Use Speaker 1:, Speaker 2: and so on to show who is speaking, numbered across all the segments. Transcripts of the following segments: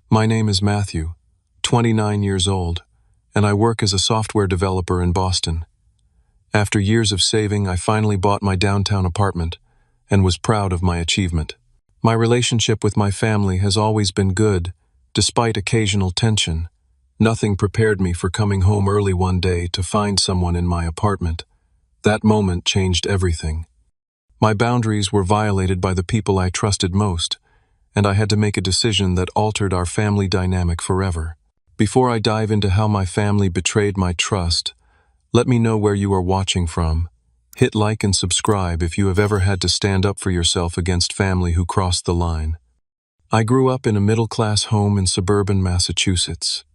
Speaker 1: My name is Matthew, 29 years old, and I work as a software developer in Boston. After years of saving, I finally bought my downtown apartment and was proud of my achievement. My relationship with my family has always been good, despite occasional tension. Nothing prepared me for coming home early one day to find someone in my apartment. That moment changed everything. My boundaries were violated by the people I trusted most, and I had to make a decision that altered our family dynamic forever. Before I dive into how my family betrayed my trust, let me know where you are watching from. Hit like and subscribe if you have ever had to stand up for yourself against family who crossed the line. I grew up in a middle-class home in suburban Massachusetts.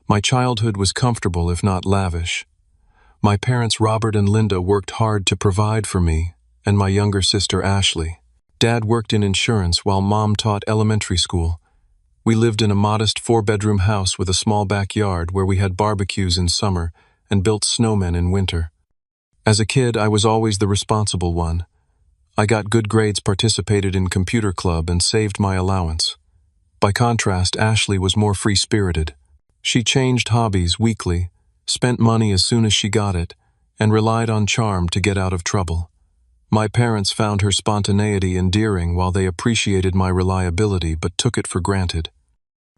Speaker 1: My childhood was comfortable if not lavish. My parents Robert and Linda worked hard to provide for me and my younger sister Ashley. Dad worked in insurance while Mom taught elementary school. We lived in a modest 4-bedroom house with a small backyard where we had barbecues in summer and built snowmen in winter. As a kid, I was always the responsible one. I got good grades, participated in computer club, and saved my allowance. By contrast, Ashley was more free-spirited. She changed hobbies weekly, spent money as soon as she got it, and relied on charm to get out of trouble. My parents found her spontaneity endearing while they appreciated my reliability but took it for granted.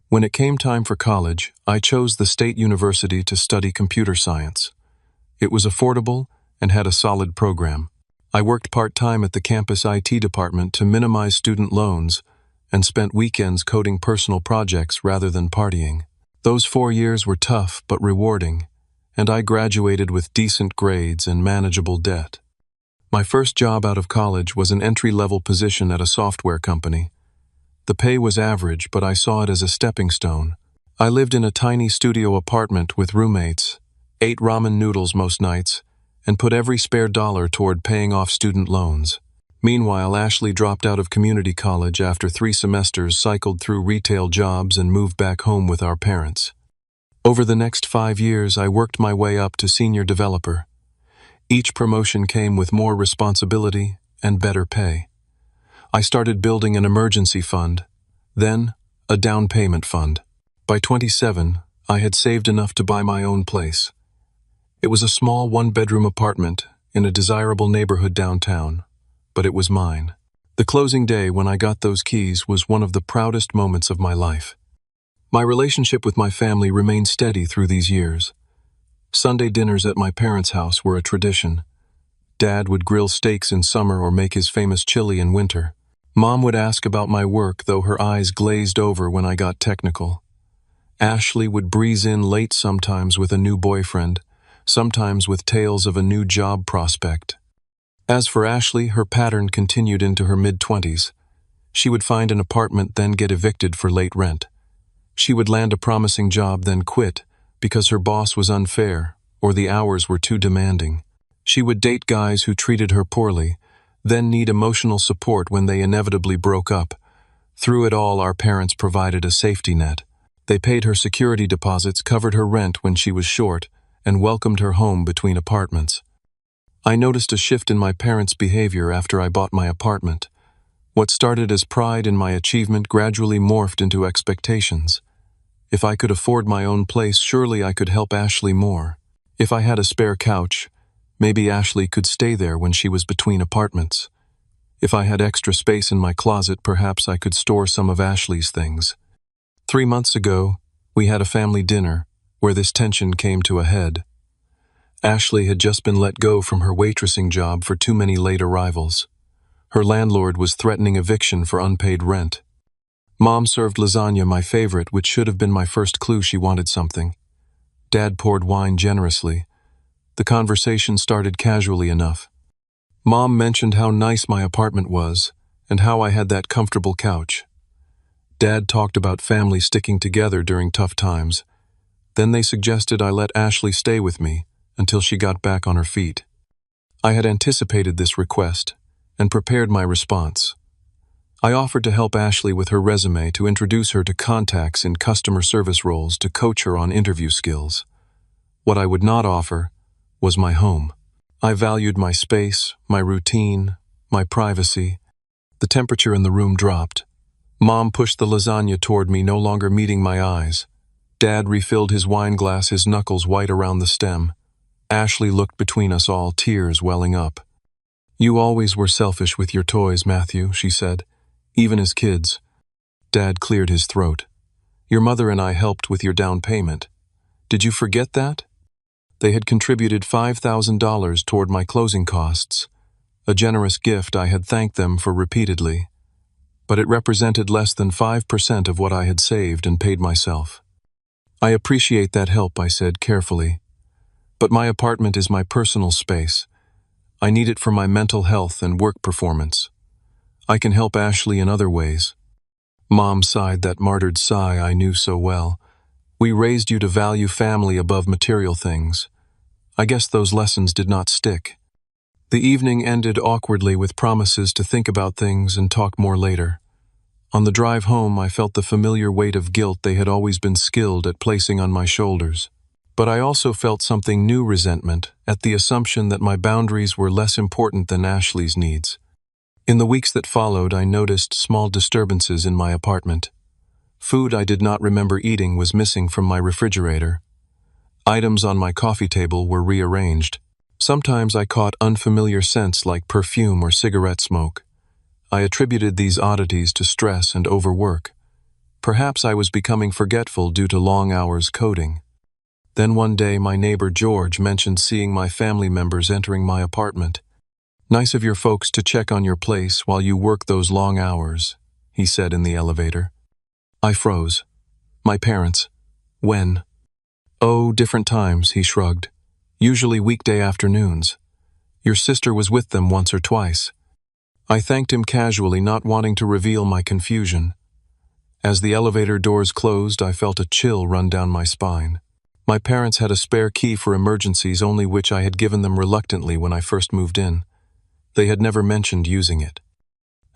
Speaker 1: When it came time for college, I chose the state university to study computer science. It was affordable and had a solid program. I worked part-time at the campus IT department to minimize student loans and spent weekends coding personal projects rather than partying. Those 4 years were tough but rewarding, and I graduated with decent grades and manageable debt. My first job out of college was an entry-level position at a software company. The pay was average, but I saw it as a stepping stone. I lived in a tiny studio apartment with roommates, ate ramen noodles most nights, and put every spare dollar toward paying off student loans. Meanwhile, Ashley dropped out of community college after 3 semesters, cycled through retail jobs, and moved back home with our parents. Over the next 5 years, I worked my way up to senior developer. Each promotion came with more responsibility and better pay. I started building an emergency fund, then a down payment fund. By 27, I had saved enough to buy my own place. It was a small 1-bedroom apartment in a desirable neighborhood downtown, but it was mine. The closing day when I got those keys was one of the proudest moments of my life. My relationship with my family remained steady through these years. Sunday dinners at my parents' house were a tradition. Dad would grill steaks in summer or make his famous chili in winter. Mom would ask about my work, though her eyes glazed over when I got technical. Ashley would breeze in late, sometimes with a new boyfriend, sometimes with tales of a new job prospect. As for Ashley, her pattern continued into her mid-20s. She would find an apartment, then get evicted for late rent. She would land a promising job, then quit because her boss was unfair or the hours were too demanding. She would date guys who treated her poorly, then need emotional support when they inevitably broke up. Through it all, our parents provided a safety net. They paid her security deposits, covered her rent when she was short, and welcomed her home between apartments. I noticed a shift in my parents' behavior after I bought my apartment. What started as pride in my achievement gradually morphed into expectations. If I could afford my own place, surely I could help Ashley more. If I had a spare couch, maybe Ashley could stay there when she was between apartments. If I had extra space in my closet, perhaps I could store some of Ashley's things. 3 months ago, we had a family dinner where this tension came to a head. Ashley had just been let go from her waitressing job for too many late arrivals. Her landlord was threatening eviction for unpaid rent. Mom served lasagna, my favorite, which should have been my first clue she wanted something. Dad poured wine generously. The conversation started casually enough. Mom mentioned how nice my apartment was and how I had that comfortable couch. Dad talked about family sticking together during tough times. Then they suggested I let Ashley stay with me until she got back on her feet. I had anticipated this request and prepared my response. I offered to help Ashley with her resume, to introduce her to contacts in customer service roles, to coach her on interview skills. What I would not offer was my home. I valued my space, my routine, my privacy. The temperature in the room dropped. Mom pushed the lasagna toward me, no longer meeting my eyes. Dad refilled his wine glass, his knuckles white around the stem. Ashley looked between us all, tears welling up. "You always were selfish with your toys, Matthew," she said, "even as kids." Dad cleared his throat. "Your mother and I helped with your down payment. Did you forget that?" They had contributed $5,000 toward my closing costs, a generous gift I had thanked them for repeatedly. But it represented less than 5% of what I had saved and paid myself. "I appreciate that help," I said carefully. "But my apartment is my personal space. I need it for my mental health and work performance. I can help Ashley in other ways." Mom sighed, that martyred sigh I knew so well. "We raised you to value family above material things. I guess those lessons did not stick." The evening ended awkwardly with promises to think about things and talk more later. On the drive home, I felt the familiar weight of guilt they had always been skilled at placing on my shoulders. But I also felt something new: resentment at the assumption that my boundaries were less important than Ashley's needs. In the weeks that followed, I noticed small disturbances in my apartment. Food I did not remember eating was missing from my refrigerator. Items on my coffee table were rearranged. Sometimes I caught unfamiliar scents like perfume or cigarette smoke. I attributed these oddities to stress and overwork. Perhaps I was becoming forgetful due to long hours coding. Then one day, my neighbor George mentioned seeing my family members entering my apartment. "Nice of your folks to check on your place while you work those long hours," he said in the elevator. I froze. "My parents? When?" "Oh, different times," he shrugged. "Usually weekday afternoons. Your sister was with them once or twice." I thanked him casually, not wanting to reveal my confusion. As the elevator doors closed, I felt a chill run down my spine. My parents had a spare key for emergencies, only which I had given them reluctantly when I first moved in. They had never mentioned using it.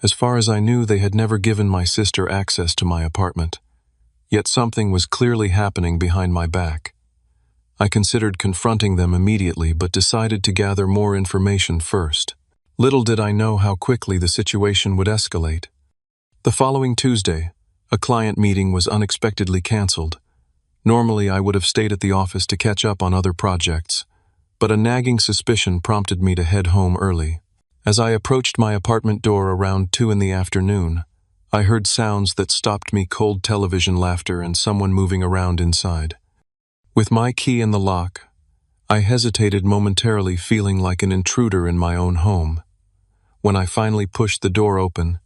Speaker 1: As far as I knew, they had never given my sister access to my apartment. Yet something was clearly happening behind my back. I considered confronting them immediately, but decided to gather more information first. Little did I know how quickly the situation would escalate. The following Tuesday, a client meeting was unexpectedly canceled. Normally, I would have stayed at the office to catch up on other projects, but a nagging suspicion prompted me to head home early. As I approached my apartment door around 2 in the afternoon, I heard sounds that stopped me: cold television, laughter, and someone moving around inside. With my key in the lock, I hesitated momentarily, feeling like an intruder in my own home. When I finally pushed the door open,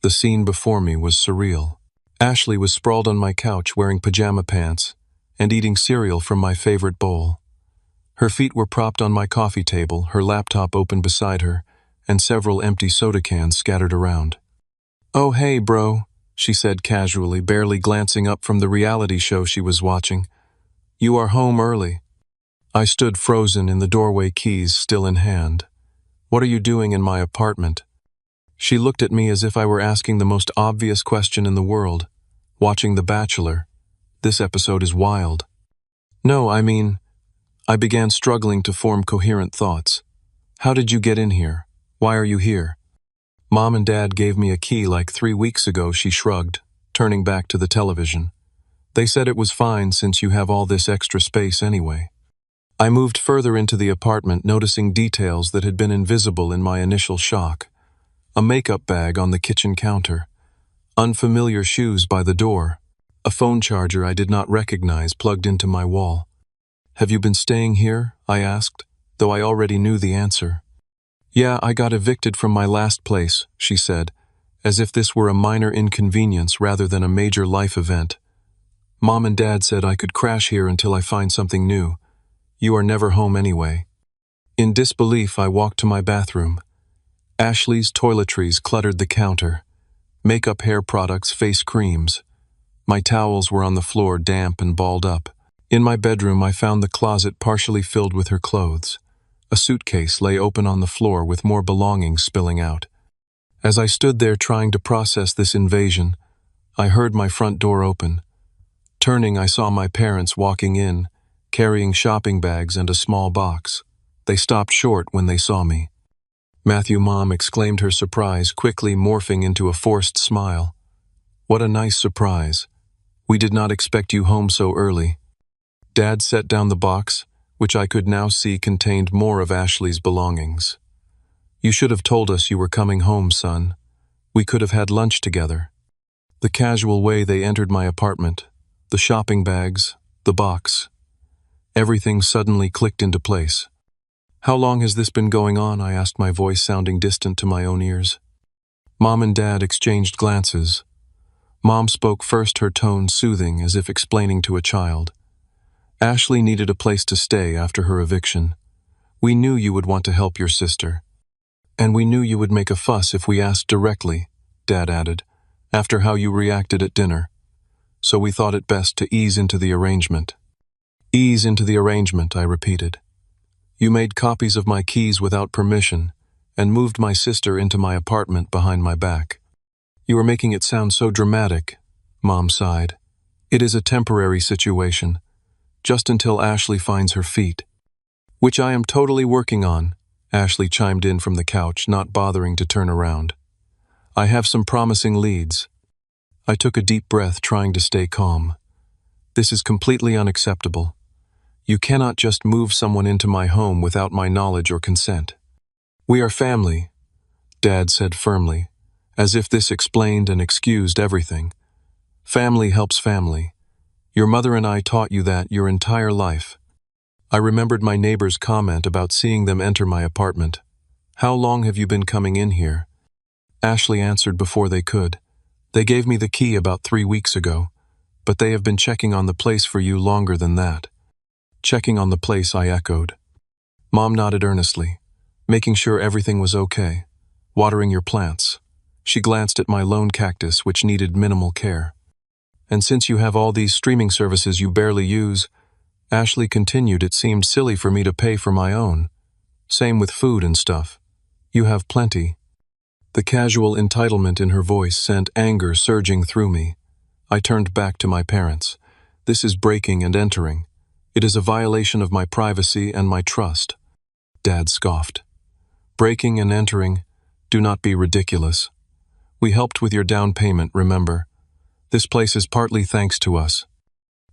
Speaker 1: the scene before me was surreal. Ashley was sprawled on my couch wearing pajama pants and eating cereal from my favorite bowl. Her feet were propped on my coffee table, her laptop open beside her, and several empty soda cans scattered around. "Oh, hey, bro," she said casually, barely glancing up from the reality show she was watching. "You are home early." I stood frozen in the doorway, keys still in hand. "What are you doing in my apartment?" She looked at me as if I were asking the most obvious question in the world. "Watching The Bachelor. This episode is wild." "No, I mean," I began, struggling to form coherent thoughts. "How did you get in here? Why are you here?" "Mom and Dad gave me a key like 3 weeks ago," she shrugged, turning back to the television. "They said it was fine since you have all this extra space anyway." I moved further into the apartment, noticing details that had been invisible in my initial shock. A makeup bag on the kitchen counter, unfamiliar shoes by the door, a phone charger I did not recognize plugged into my wall. "Have you been staying here?" I asked, though I already knew the answer. "Yeah, I got evicted from my last place," she said, as if this were a minor inconvenience rather than a major life event. "Mom and Dad said I could crash here until I find something new. You are never home anyway." In disbelief, I walked to my bathroom. Ashley's toiletries cluttered the counter. Makeup, hair products, face creams. My towels were on the floor, damp and balled up. In my bedroom, I found the closet partially filled with her clothes. A suitcase lay open on the floor with more belongings spilling out. As I stood there trying to process this invasion, I heard my front door open. Turning, I saw my parents walking in, carrying shopping bags and a small box. They stopped short when they saw me. "Matthew," Mom exclaimed, her surprise quickly morphing into a forced smile. What a nice surprise. We did not expect you home so early. Dad set down the box, which I could now see contained more of Ashley's belongings. You should have told us you were coming home, son. We could have had lunch together. The casual way they entered my apartment, the shopping bags, the box. Everything suddenly clicked into place. How long has this been going on? I asked, my voice sounding distant to my own ears. Mom and Dad exchanged glances. Mom spoke first, her tone soothing, as if explaining to a child. Ashley needed a place to stay after her eviction. We knew you would want to help your sister. And we knew you would make a fuss if we asked directly, Dad added, after how you reacted at dinner. So we thought it best to ease into the arrangement. Ease into the arrangement, I repeated. You made copies of my keys without permission and moved my sister into my apartment behind my back. You are making it sound so dramatic, Mom sighed. It is a temporary situation, just until Ashley finds her feet. Which I am totally working on, Ashley chimed in from the couch, not bothering to turn around. I have some promising leads. I took a deep breath, trying to stay calm. This is completely unacceptable. You cannot just move someone into my home without my knowledge or consent. We are family, Dad said firmly, as if this explained and excused everything. Family helps family. Your mother and I taught you that your entire life. I remembered my neighbor's comment about seeing them enter my apartment. How long have you been coming in here? Ashley answered before they could. They gave me the key about 3 weeks ago, but they have been checking on the place for you longer than that. Checking on the place, I echoed. Mom nodded earnestly, making sure everything was okay. Watering your plants. She glanced at my lone cactus, which needed minimal care. And since you have all these streaming services you barely use, Ashley continued, it seemed silly for me to pay for my own. Same with food and stuff. You have plenty. The casual entitlement in her voice sent anger surging through me. I turned back to my parents. This is breaking and entering. It is a violation of my privacy and my trust. Dad scoffed. Breaking and entering? Do not be ridiculous. We helped with your down payment, remember? This place is partly thanks to us.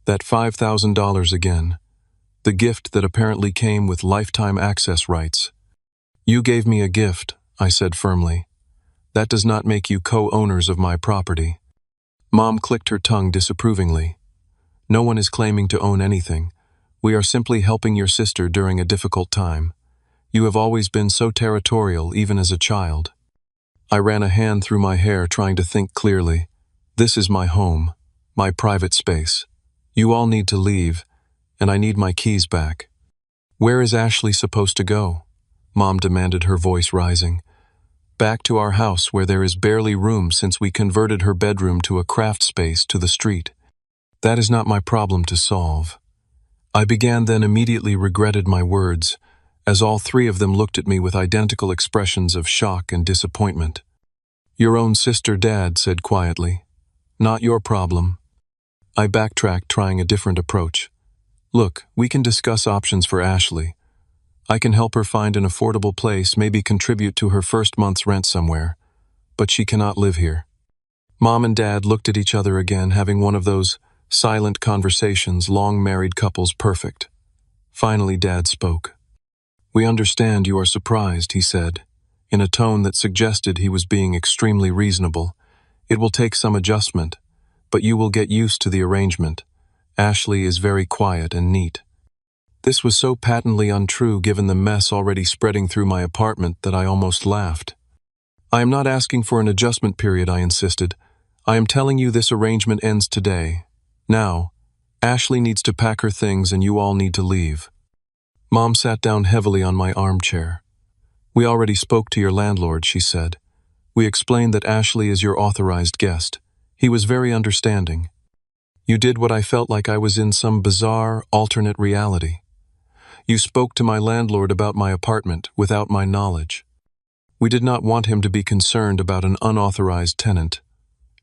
Speaker 1: That $5,000 again. The gift that apparently came with lifetime access rights. You gave me a gift, I said firmly. That does not make you co-owners of my property. Mom clicked her tongue disapprovingly. No one is claiming to own anything. We are simply helping your sister during a difficult time. You have always been so territorial, even as a child. I ran a hand through my hair, trying to think clearly. This is my home, my private space. You all need to leave, and I need my keys back. Where is Ashley supposed to go? Mom demanded, her voice rising. Back to our house, where there is barely room since we converted her bedroom to a craft space to the street. That is not my problem to solve. I began, then immediately regretted my words, as all three of them looked at me with identical expressions of shock and disappointment. Your own sister, Dad said quietly. Not your problem. I backtracked, trying a different approach. Look, we can discuss options for Ashley. I can help her find an affordable place, maybe contribute to her first month's rent somewhere. But she cannot live here. Mom and Dad looked at each other again, having one of those silent conversations long married couples perfect. Finally, Dad spoke. We understand you are surprised, he said, in a tone that suggested he was being extremely reasonable. It will take some adjustment, but you will get used to the arrangement. Ashley is very quiet and neat. This was so patently untrue given the mess already spreading through my apartment that I almost laughed. I am not asking for an adjustment period, I insisted. I am telling you this arrangement ends today. Now, Ashley needs to pack her things and you all need to leave. Mom sat down heavily on my armchair. We already spoke to your landlord, she said. We explained that Ashley is your authorized guest. He was very understanding. You did what I felt like I was in some bizarre, alternate reality. You spoke to my landlord about my apartment without my knowledge. We did not want him to be concerned about an unauthorized tenant.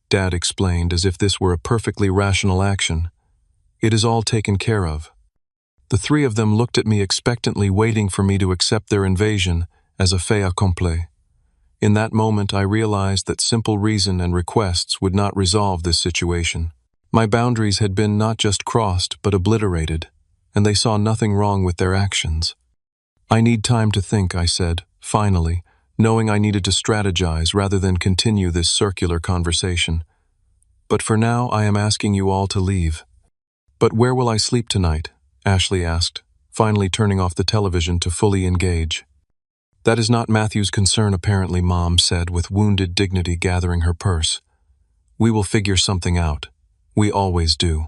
Speaker 1: Dad explained, as if this were a perfectly rational action. It is all taken care of. The three of them looked at me expectantly, waiting for me to accept their invasion as a fait accompli. In that moment, I realized that simple reason and requests would not resolve this situation. My boundaries had been not just crossed, but obliterated, and they saw nothing wrong with their actions. "I need time to think," I said, finally, knowing I needed to strategize rather than continue this circular conversation. "But for now, I am asking you all to leave." "But where will I sleep tonight?" Ashley asked, finally turning off the television to fully engage. "That is not Matthew's concern, apparently," Mom said, with wounded dignity gathering her purse. "We will figure something out. We always do."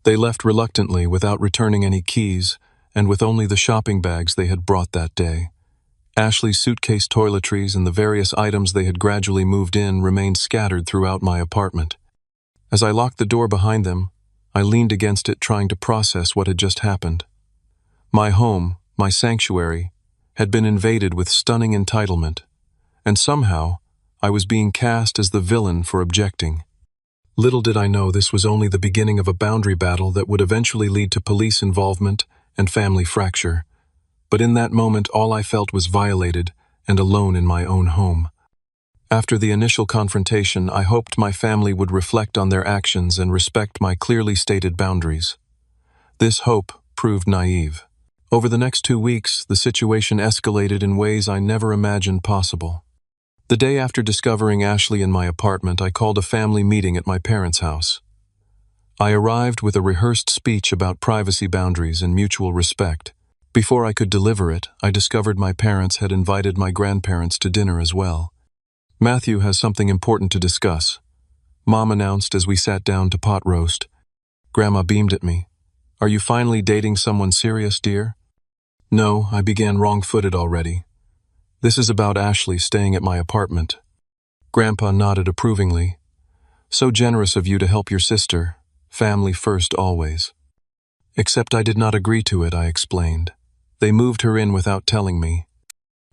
Speaker 1: They left reluctantly, without returning any keys, and with only the shopping bags they had brought that day. Ashley's suitcase toiletries and the various items they had gradually moved in remained scattered throughout my apartment. As I locked the door behind them, I leaned against it, trying to process what had just happened. My home, my sanctuary, had been invaded with stunning entitlement, and somehow I was being cast as the villain for objecting. Little did I know this was only the beginning of a boundary battle that would eventually lead to police involvement and family fracture. But in that moment, all I felt was violated and alone in my own home. After the initial confrontation, I hoped my family would reflect on their actions and respect my clearly stated boundaries. This hope proved naive. Over the next 2 weeks, the situation escalated in ways I never imagined possible. The day after discovering Ashley in my apartment, I called a family meeting at my parents' house. I arrived with a rehearsed speech about privacy boundaries and mutual respect. Before I could deliver it, I discovered my parents had invited my grandparents to dinner as well. "Matthew has something important to discuss," Mom announced as we sat down to pot roast. Grandma beamed at me. "Are you finally dating someone serious, dear?" "No," I began, wrong-footed already. "This is about Ashley staying at my apartment." Grandpa nodded approvingly. "So generous of you to help your sister. Family first always." "Except I did not agree to it," I explained. "They moved her in without telling me."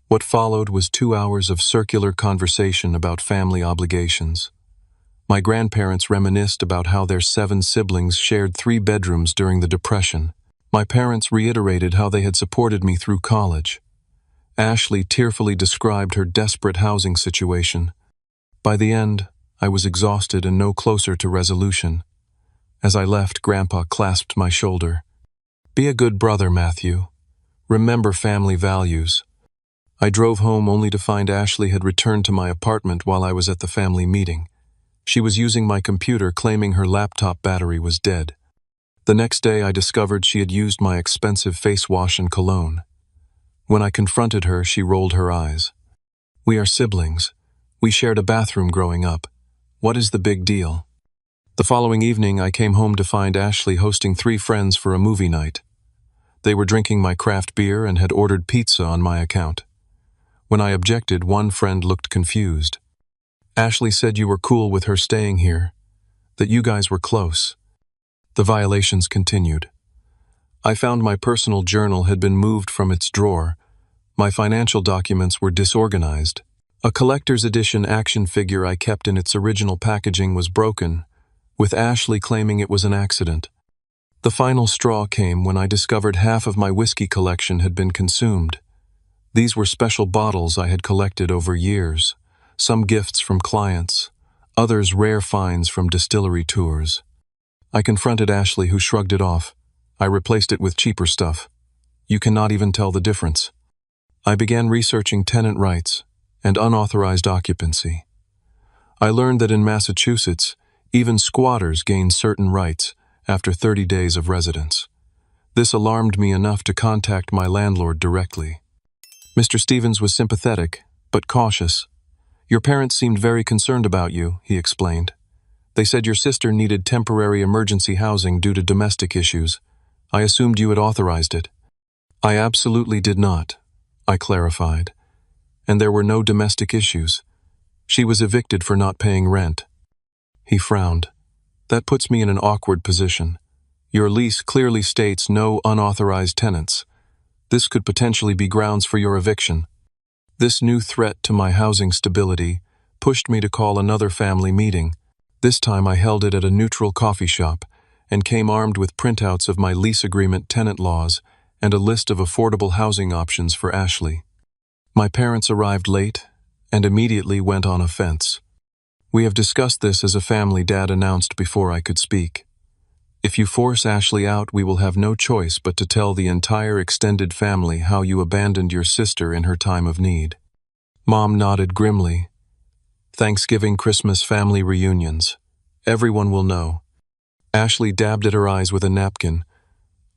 Speaker 1: What followed was 2 hours of circular conversation about family obligations. My grandparents reminisced about how their 7 siblings shared 3 bedrooms during the Depression. My parents reiterated how they had supported me through college. Ashley tearfully described her desperate housing situation. By the end, I was exhausted and no closer to resolution. As I left, Grandpa clasped my shoulder. "Be a good brother, Matthew. Remember family values." I drove home only to find Ashley had returned to my apartment while I was at the family meeting. She was using my computer, claiming her laptop battery was dead. The next day, I discovered she had used my expensive face wash and cologne. When I confronted her, she rolled her eyes. "We are siblings. We shared a bathroom growing up. What is the big deal?" The following evening, I came home to find Ashley hosting 3 friends for a movie night. They were drinking my craft beer and had ordered pizza on my account. When I objected, one friend looked confused. "Ashley said you were cool with her staying here, that you guys were close." The violations continued. I found my personal journal had been moved from its drawer. My financial documents were disorganized. A collector's edition action figure I kept in its original packaging was broken, with Ashley claiming it was an accident. The final straw came when I discovered half of my whiskey collection had been consumed. These were special bottles I had collected over years, some gifts from clients, others rare finds from distillery tours. I confronted Ashley, who shrugged it off. "I replaced it with cheaper stuff. You cannot even tell the difference." I began researching tenant rights and unauthorized occupancy. I learned that in Massachusetts, even squatters gain certain rights after 30 days of residence. This alarmed me enough to contact my landlord directly. Mr. Stevens was sympathetic, but cautious. "Your parents seemed very concerned about you," he explained. "They said your sister needed temporary emergency housing due to domestic issues. I assumed you had authorized it." "I absolutely did not," I clarified. "And there were no domestic issues. She was evicted for not paying rent." He frowned. "That puts me in an awkward position. Your lease clearly states no unauthorized tenants. This could potentially be grounds for your eviction." This new threat to my housing stability pushed me to call another family meeting. This time I held it at a neutral coffee shop and came armed with printouts of my lease agreement, tenant laws, and a list of affordable housing options for Ashley. My parents arrived late, and immediately went on offense. "We have discussed this as a family," Dad announced before I could speak. "If you force Ashley out, we will have no choice but to tell the entire extended family how you abandoned your sister in her time of need." Mom nodded grimly. "Thanksgiving, Christmas, family reunions. Everyone will know." Ashley dabbed at her eyes with a napkin.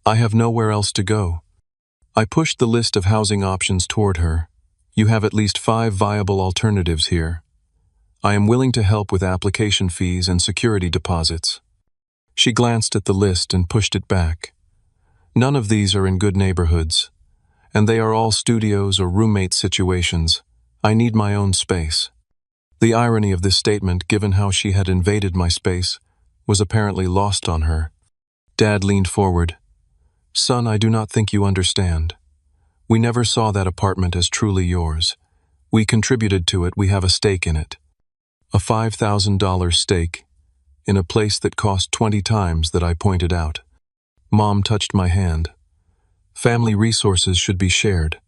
Speaker 1: "I have nowhere else to go." I pushed the list of housing options toward her. "You have at least 5 viable alternatives here. I am willing to help with application fees and security deposits." She glanced at the list and pushed it back. "None of these are in good neighborhoods, and they are all studios or roommate situations. I need my own space." The irony of this statement, given how she had invaded my space, was apparently lost on her. Dad leaned forward. "Son, I do not think you understand. We never saw that apartment as truly yours. We contributed to it, we have a stake in it. A $5,000 stake, in a place that cost 20 times that I pointed out." Mom touched my hand. "Family resources should be shared.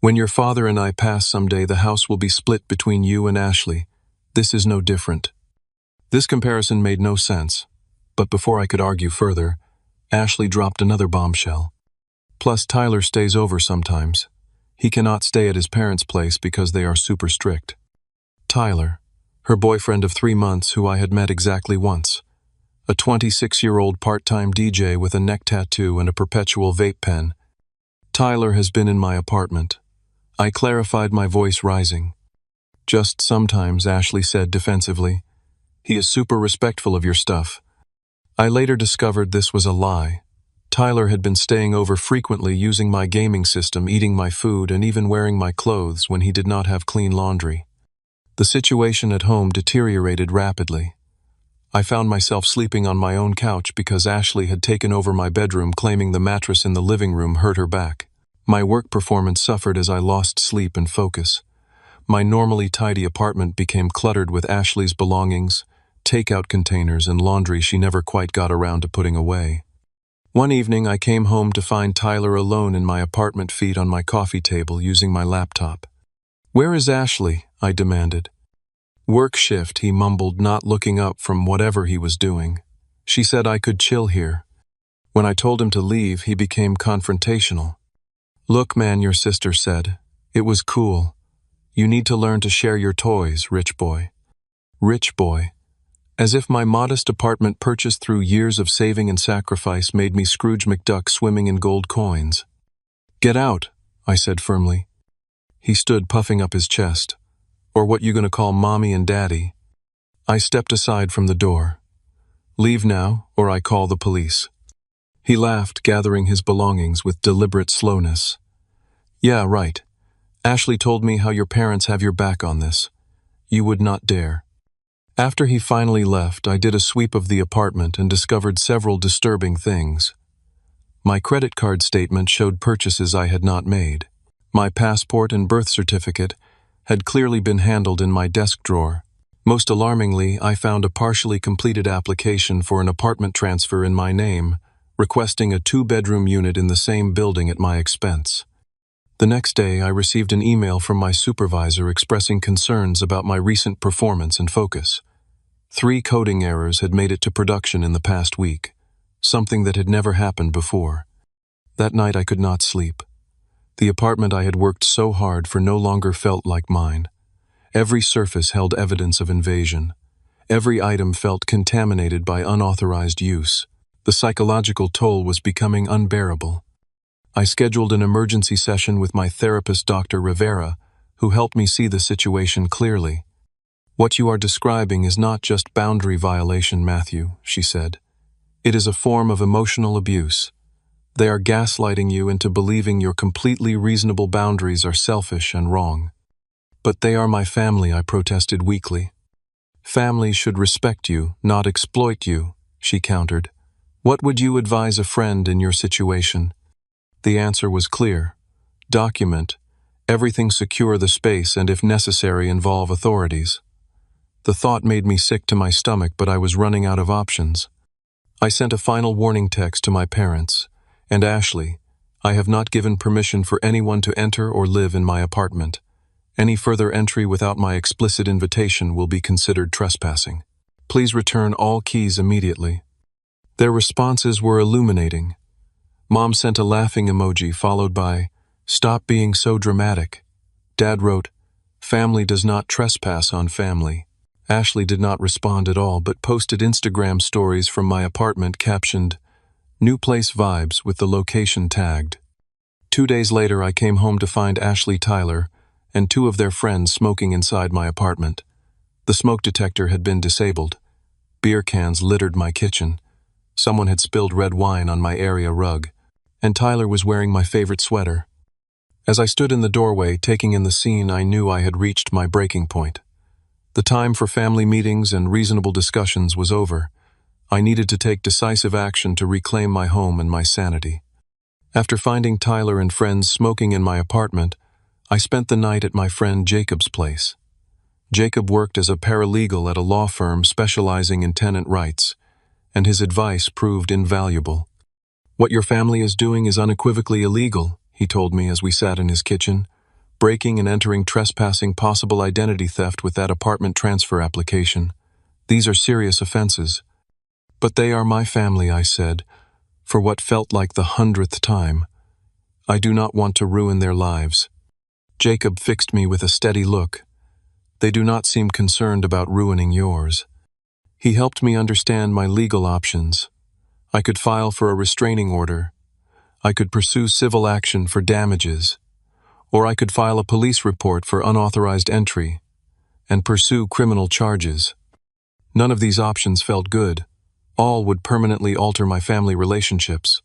Speaker 1: When your father and I pass someday, the house will be split between you and Ashley. This is no different." This comparison made no sense, but before I could argue further, Ashley dropped another bombshell. "Plus, Tyler stays over sometimes. He cannot stay at his parents' place because they are super strict." Tyler, her boyfriend of 3 months who I had met exactly once. A 26-year-old part-time DJ with a neck tattoo and a perpetual vape pen. "Tyler has been in my apartment." I clarified, my voice rising. "Just sometimes," Ashley said defensively. "He is super respectful of your stuff." I later discovered this was a lie. Tyler had been staying over frequently, using my gaming system, eating my food, and even wearing my clothes when he did not have clean laundry. The situation at home deteriorated rapidly. I found myself sleeping on my own couch because Ashley had taken over my bedroom, claiming the mattress in the living room hurt her back. My work performance suffered as I lost sleep and focus. My normally tidy apartment became cluttered with Ashley's belongings, takeout containers, and laundry she never quite got around to putting away. One evening, I came home to find Tyler alone in my apartment, feet on my coffee table, using my laptop. "Where is Ashley?" I demanded. "Work shift," he mumbled, not looking up from whatever he was doing. "She said I could chill here." When I told him to leave, he became confrontational. "Look, man," your sister said. "It was cool. You need to learn to share your toys, rich boy." Rich boy. As if my modest apartment purchased through years of saving and sacrifice made me Scrooge McDuck swimming in gold coins. "Get out," I said firmly. He stood, puffing up his chest. "Or what you gonna call mommy and daddy?" I stepped aside from the door. "Leave now, or I call the police." He laughed, gathering his belongings with deliberate slowness. "Yeah, right. Ashley told me how your parents have your back on this. You would not dare." After he finally left, I did a sweep of the apartment and discovered several disturbing things. My credit card statement showed purchases I had not made. My passport and birth certificate had clearly been handled in my desk drawer. Most alarmingly, I found a partially completed application for an apartment transfer in my name, requesting a 2-bedroom unit in the same building at my expense. The next day, I received an email from my supervisor expressing concerns about my recent performance and focus. 3 coding errors had made it to production in the past week, something that had never happened before. That night, I could not sleep. The apartment I had worked so hard for no longer felt like mine. Every surface held evidence of invasion. Every item felt contaminated by unauthorized use. The psychological toll was becoming unbearable. I scheduled an emergency session with my therapist, Dr. Rivera, who helped me see the situation clearly. "What you are describing is not just boundary violation, Matthew," she said. "It is a form of emotional abuse. They are gaslighting you into believing your completely reasonable boundaries are selfish and wrong." "But they are my family," I protested weakly. "Family should respect you, not exploit you," she countered. "What would you advise a friend in your situation?" The answer was clear. Document everything, secure the space, and if necessary, involve authorities. The thought made me sick to my stomach, but I was running out of options. I sent a final warning text to my parents. "And Ashley, I have not given permission for anyone to enter or live in my apartment. Any further entry without my explicit invitation will be considered trespassing. Please return all keys immediately. Their responses were illuminating. Mom sent a laughing emoji followed by, "Stop being so dramatic." Dad wrote, "Family does not trespass on family." Ashley did not respond at all, but posted Instagram stories from my apartment captioned, "New place vibes," with the location tagged. 2 days later, I came home to find Ashley, Tyler, and 2 of their friends smoking inside my apartment. The smoke detector had been disabled. Beer cans littered my kitchen. Someone had spilled red wine on my area rug, and Tyler was wearing my favorite sweater. As I stood in the doorway, taking in the scene, I knew I had reached my breaking point. The time for family meetings and reasonable discussions was over. I needed to take decisive action to reclaim my home and my sanity. After finding Tyler and friends smoking in my apartment, I spent the night at my friend Jacob's place. Jacob worked as a paralegal at a law firm specializing in tenant rights, and his advice proved invaluable. "What your family is doing is unequivocally illegal," he told me as we sat in his kitchen. "Breaking and entering, trespassing, possible identity theft with that apartment transfer application. These are serious offenses." "But they are my family," I said, for what felt like the 100th time. "I do not want to ruin their lives." Jacob fixed me with a steady look. "They do not seem concerned about ruining yours." He helped me understand my legal options. I could file for a restraining order. I could pursue civil action for damages. Or I could file a police report for unauthorized entry and pursue criminal charges. None of these options felt good. All would permanently alter my family relationships.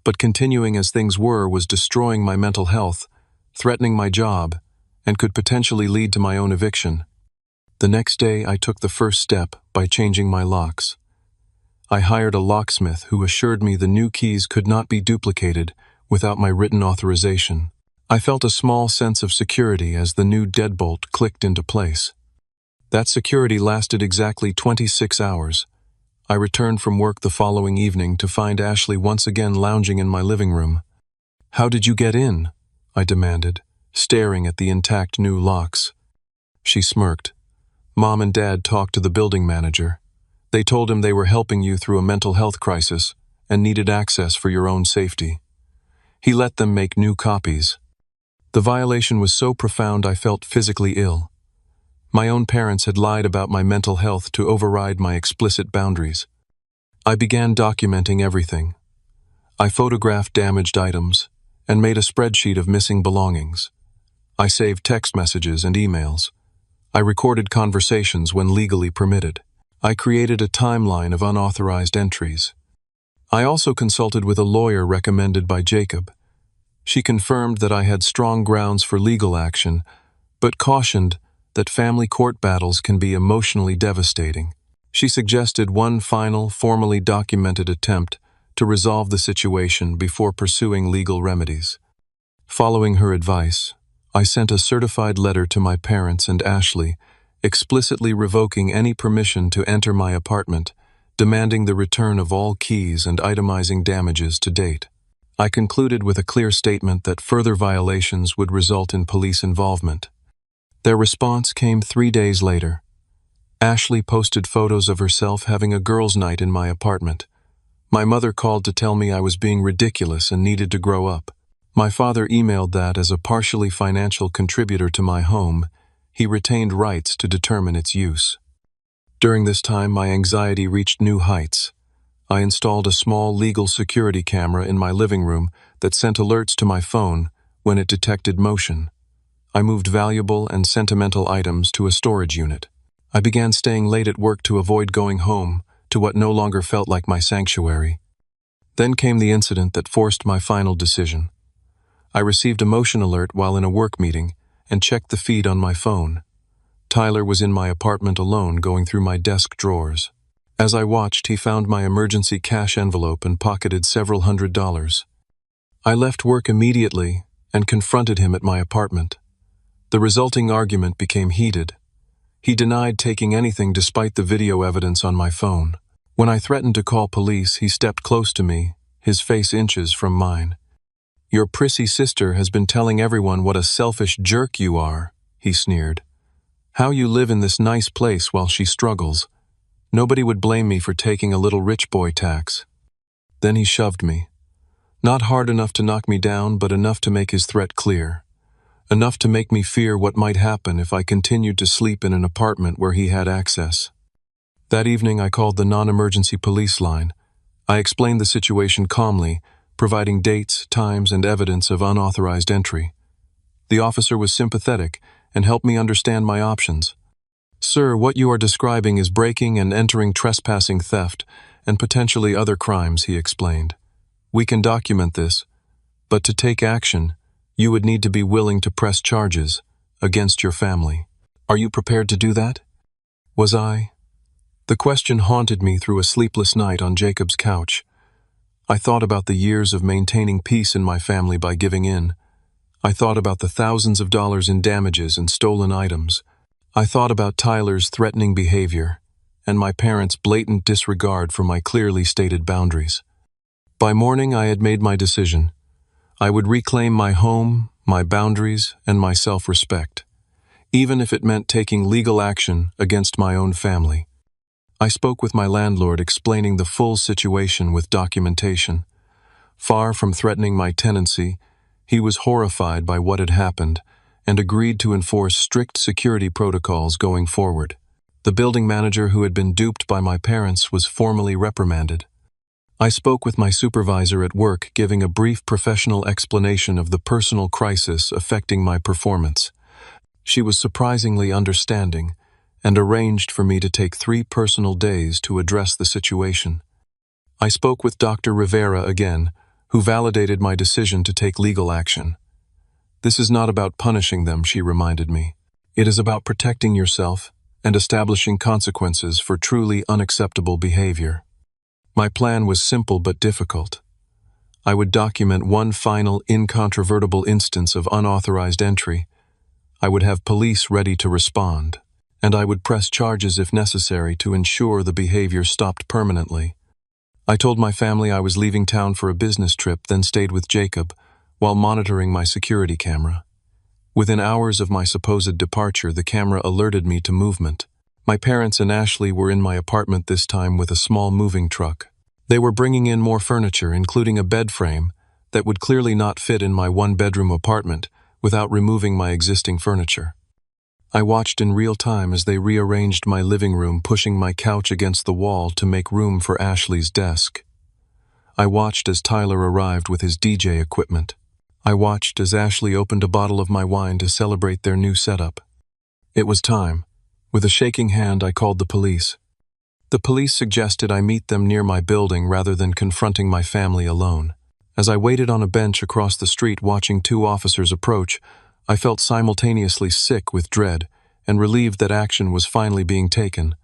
Speaker 1: But continuing as things were was destroying my mental health, threatening my job, and could potentially lead to my own eviction. The next day, I took the first step by changing my locks. I hired a locksmith who assured me the new keys could not be duplicated without my written authorization. I felt a small sense of security as the new deadbolt clicked into place. That security lasted exactly 26 hours. I returned from work the following evening to find Ashley once again lounging in my living room. "How did you get in?" I demanded, staring at the intact new locks. She smirked. "Mom and Dad talked to the building manager. They told him they were helping you through a mental health crisis and needed access for your own safety. He let them make new copies." The violation was so profound I felt physically ill. My own parents had lied about my mental health to override my explicit boundaries. I began documenting everything. I photographed damaged items and made a spreadsheet of missing belongings. I saved text messages and emails. I recorded conversations when legally permitted. I created a timeline of unauthorized entries. I also consulted with a lawyer recommended by Jacob. She confirmed that I had strong grounds for legal action, but cautioned that family court battles can be emotionally devastating. She suggested one final, formally documented attempt to resolve the situation before pursuing legal remedies. Following her advice, I sent a certified letter to my parents and Ashley, explicitly revoking any permission to enter my apartment, demanding the return of all keys and itemizing damages to date. I concluded with a clear statement that further violations would result in police involvement. Their response came 3 days later. Ashley posted photos of herself having a girls' night in my apartment. My mother called to tell me I was being ridiculous and needed to grow up. My father emailed that as a partially financial contributor to my home, he retained rights to determine its use. During this time, my anxiety reached new heights. I installed a small legal security camera in my living room that sent alerts to my phone when it detected motion. I moved valuable and sentimental items to a storage unit. I began staying late at work to avoid going home to what no longer felt like my sanctuary. Then came the incident that forced my final decision. I received a motion alert while in a work meeting and checked the feed on my phone. Tyler was in my apartment alone, going through my desk drawers. As I watched, he found my emergency cash envelope and pocketed several $100s. I left work immediately and confronted him at my apartment. The resulting argument became heated. He denied taking anything despite the video evidence on my phone. When I threatened to call police, he stepped close to me, his face inches from mine. "Your prissy sister has been telling everyone what a selfish jerk you are," he sneered. "How you live in this nice place while she struggles. Nobody would blame me for taking a little rich boy tax." Then he shoved me. Not hard enough to knock me down, but enough to make his threat clear. Enough to make me fear what might happen if I continued to sleep in an apartment where he had access. That evening I called the non-emergency police line. I explained the situation calmly, providing dates, times, and evidence of unauthorized entry. The officer was sympathetic and helped me understand my options. "Sir, what you are describing is breaking and entering, trespassing, theft, and potentially other crimes," he explained. "We can document this, but to take action, you would need to be willing to press charges against your family. Are you prepared to do that?" Was I? The question haunted me through a sleepless night on Jacob's couch. I thought about the years of maintaining peace in my family by giving in. I thought about the thousands of dollars in damages and stolen items. I thought about Tyler's threatening behavior and my parents' blatant disregard for my clearly stated boundaries. By morning, I had made my decision. I would reclaim my home, my boundaries, and my self-respect, even if it meant taking legal action against my own family. I spoke with my landlord, explaining the full situation with documentation. Far from threatening my tenancy, he was horrified by what had happened and agreed to enforce strict security protocols going forward. The building manager who had been duped by my parents was formally reprimanded. I spoke with my supervisor at work, giving a brief professional explanation of the personal crisis affecting my performance. She was surprisingly understanding and arranged for me to take 3 personal days to address the situation. I spoke with Dr. Rivera again, who validated my decision to take legal action. "This is not about punishing them," she reminded me. "It is about protecting yourself and establishing consequences for truly unacceptable behavior." My plan was simple but difficult. I would document one final, incontrovertible instance of unauthorized entry. I would have police ready to respond, and I would press charges if necessary to ensure the behavior stopped permanently. I told my family I was leaving town for a business trip, then stayed with Jacob while monitoring my security camera. Within hours of my supposed departure, the camera alerted me to movement. My parents and Ashley were in my apartment this time with a small moving truck. They were bringing in more furniture, including a bed frame that would clearly not fit in my one-bedroom apartment without removing my existing furniture. I watched in real time as they rearranged my living room, pushing my couch against the wall to make room for Ashley's desk. I watched as Tyler arrived with his DJ equipment. I watched as Ashley opened a bottle of my wine to celebrate their new setup. It was time. With a shaking hand, I called the police. The police suggested I meet them near my building rather than confronting my family alone. As I waited on a bench across the street watching 2 officers approach, I felt simultaneously sick with dread and relieved that action was finally being taken.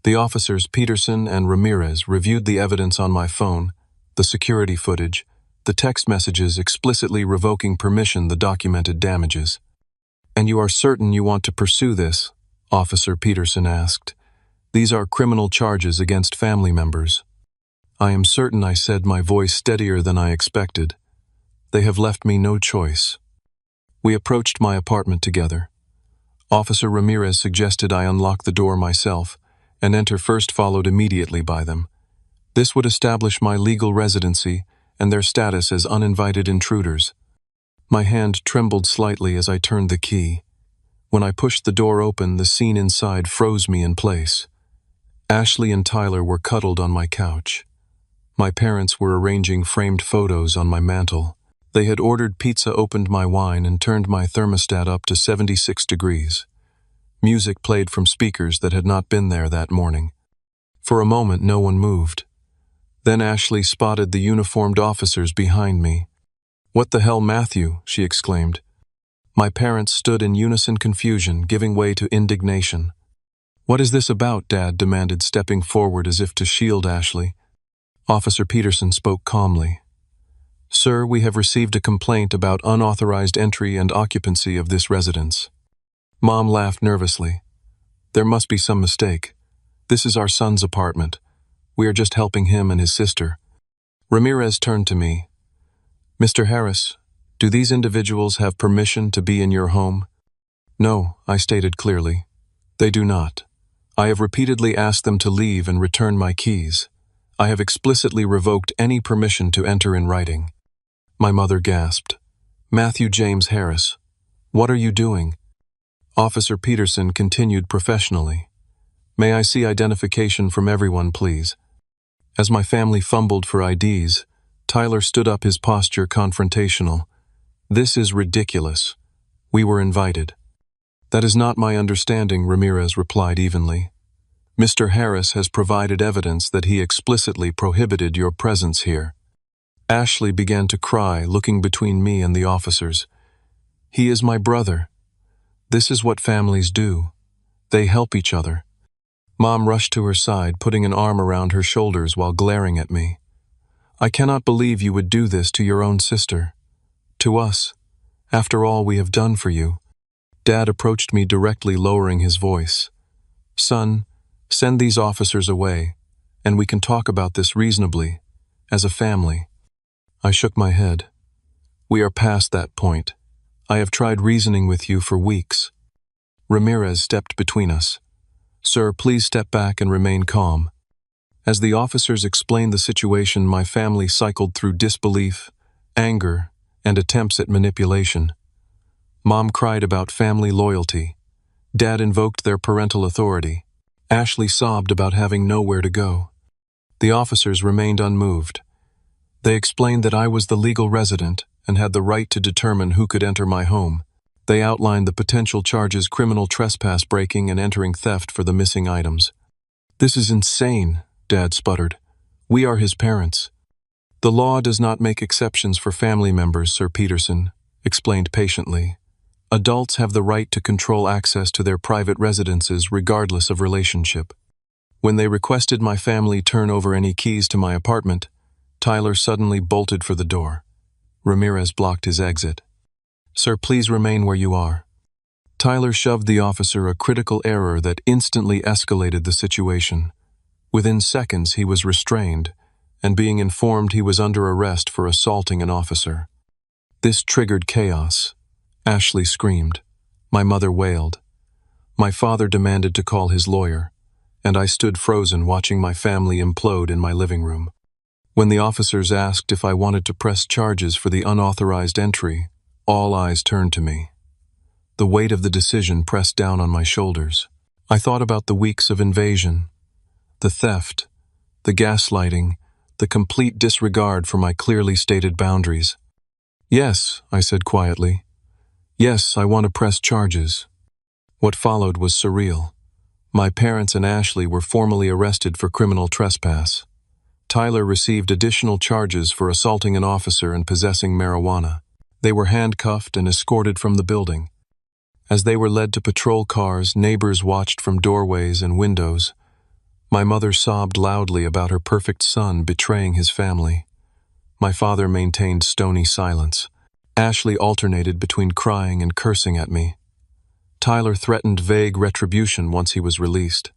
Speaker 1: The officers, Peterson and Ramirez, reviewed the evidence on my phone, the security footage, the text messages explicitly revoking permission, the documented damages. "And you are certain you want to pursue this?" Officer Peterson asked. "These are criminal charges against family members." "I am certain," I said, my voice steadier than I expected. "They have left me no choice." We approached my apartment together. Officer Ramirez suggested I unlock the door myself and enter first, followed immediately by them. This would establish my legal residency and their status as uninvited intruders. My hand trembled slightly as I turned the key. When I pushed the door open, the scene inside froze me in place. Ashley and Tyler were cuddled on my couch. My parents were arranging framed photos on my mantel. They had ordered pizza, opened my wine, and turned my thermostat up to 76 degrees. Music played from speakers that had not been there that morning. For a moment, no one moved. Then Ashley spotted the uniformed officers behind me. "What the hell, Matthew?" she exclaimed. My parents stood in unison, confusion giving way to indignation. "What is this about?" Dad demanded, stepping forward as if to shield Ashley. Officer Peterson spoke calmly. "Sir, we have received a complaint about unauthorized entry and occupancy of this residence." Mom laughed nervously. "There must be some mistake. This is our son's apartment. We are just helping him and his sister." Ramirez turned to me. "Mr. Harris, do these individuals have permission to be in your home?" No, I stated clearly. They do not. I have repeatedly asked them to leave and return my keys. I have explicitly revoked any permission to enter in writing. My mother gasped. Matthew James Harris, what are you doing? Officer Peterson continued professionally. May I see identification from everyone, please? As my family fumbled for IDs, Tyler stood up, his posture confrontational. This is ridiculous. We were invited. That is not my understanding, Ramirez replied evenly. Mr. Harris has provided evidence that he explicitly prohibited your presence here. Ashley began to cry, looking between me and the officers. He is my brother. This is what families do. They help each other. Mom rushed to her side, putting an arm around her shoulders while glaring at me. I cannot believe you would do this to your own sister. To us, after all we have done for you. Dad approached me directly, lowering his voice. Son, send these officers away, and we can talk about this reasonably, as a family. I shook my head. We are past that point. I have tried reasoning with you for weeks. Ramirez stepped between us. Sir, please step back and remain calm. As the officers explained the situation, my family cycled through disbelief, anger, and attempts at manipulation. Mom cried about family loyalty. Dad invoked their parental authority. Ashley sobbed about having nowhere to go. The officers remained unmoved. They explained that I was the legal resident and had the right to determine who could enter my home. They outlined the potential charges: criminal trespass, breaking, and entering theft for the missing items. This is insane, Dad sputtered. We are his parents. The law does not make exceptions for family members, Sir Peterson explained patiently. Adults have the right to control access to their private residences regardless of relationship. When they requested my family turn over any keys to my apartment, Tyler suddenly bolted for the door. Ramirez blocked his exit. Sir, please remain where you are. Tyler shoved the officer, a critical error that instantly escalated the situation. Within seconds, he was restrained, and being informed he was under arrest for assaulting an officer. This triggered chaos. Ashley screamed. My mother wailed. My father demanded to call his lawyer, and I stood frozen, watching my family implode in my living room. When the officers asked if I wanted to press charges for the unauthorized entry, all eyes turned to me. The weight of the decision pressed down on my shoulders. I thought about the weeks of invasion, the theft, the gaslighting, the complete disregard for my clearly stated boundaries. Yes, I said quietly. Yes, I want to press charges. What followed was surreal. My parents and Ashley were formally arrested for criminal trespass. Tyler received additional charges for assaulting an officer and possessing marijuana. They were handcuffed and escorted from the building. As they were led to patrol cars, neighbors watched from doorways and windows. My mother sobbed loudly about her perfect son betraying his family. My father maintained stony silence. Ashley alternated between crying and cursing at me. Tyler threatened vague retribution once he was released.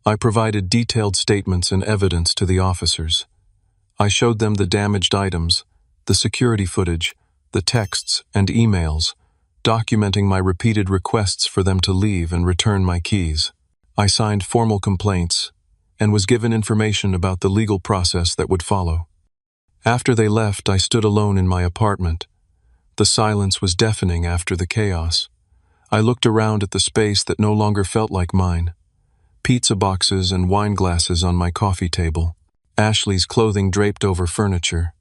Speaker 1: I provided detailed statements and evidence to the officers. I showed them the damaged items, the security footage, the texts and emails, documenting my repeated requests for them to leave and return my keys. I signed formal complaints and was given information about the legal process that would follow. After they left, I stood alone in my apartment. The silence was deafening after the chaos. I looked around at the space that no longer felt like mine. Pizza boxes and wine glasses on my coffee table. Ashley's clothing draped over furniture.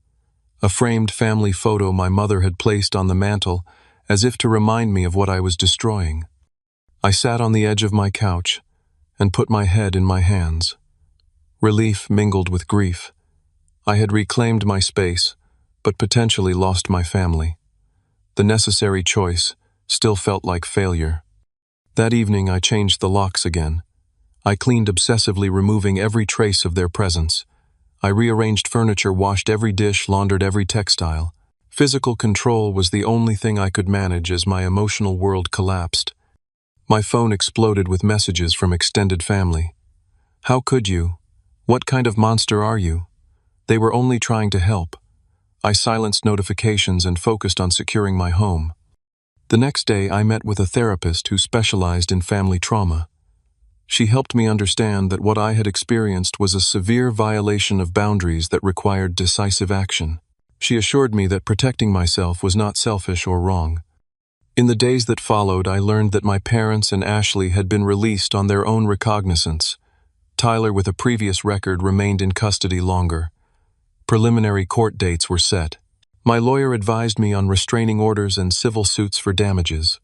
Speaker 1: A framed family photo my mother had placed on the mantel, as if to remind me of what I was destroying. I sat on the edge of my couch and put my head in my hands. Relief mingled with grief. I had reclaimed my space, but potentially lost my family. The necessary choice still felt like failure. That evening, I changed the locks again. I cleaned obsessively, removing every trace of their presence. I rearranged furniture, washed every dish, laundered every textile. Physical control was the only thing I could manage as my emotional world collapsed. My phone exploded with messages from extended family. How could you? What kind of monster are you? They were only trying to help. I silenced notifications and focused on securing my home. The next day, I met with a therapist who specialized in family trauma. She helped me understand that what I had experienced was a severe violation of boundaries that required decisive action. She assured me that protecting myself was not selfish or wrong. In the days that followed, I learned that my parents and Ashley had been released on their own recognizance. Tyler, with a previous record, remained in custody longer. Preliminary court dates were set. My lawyer advised me on restraining orders and civil suits for damages.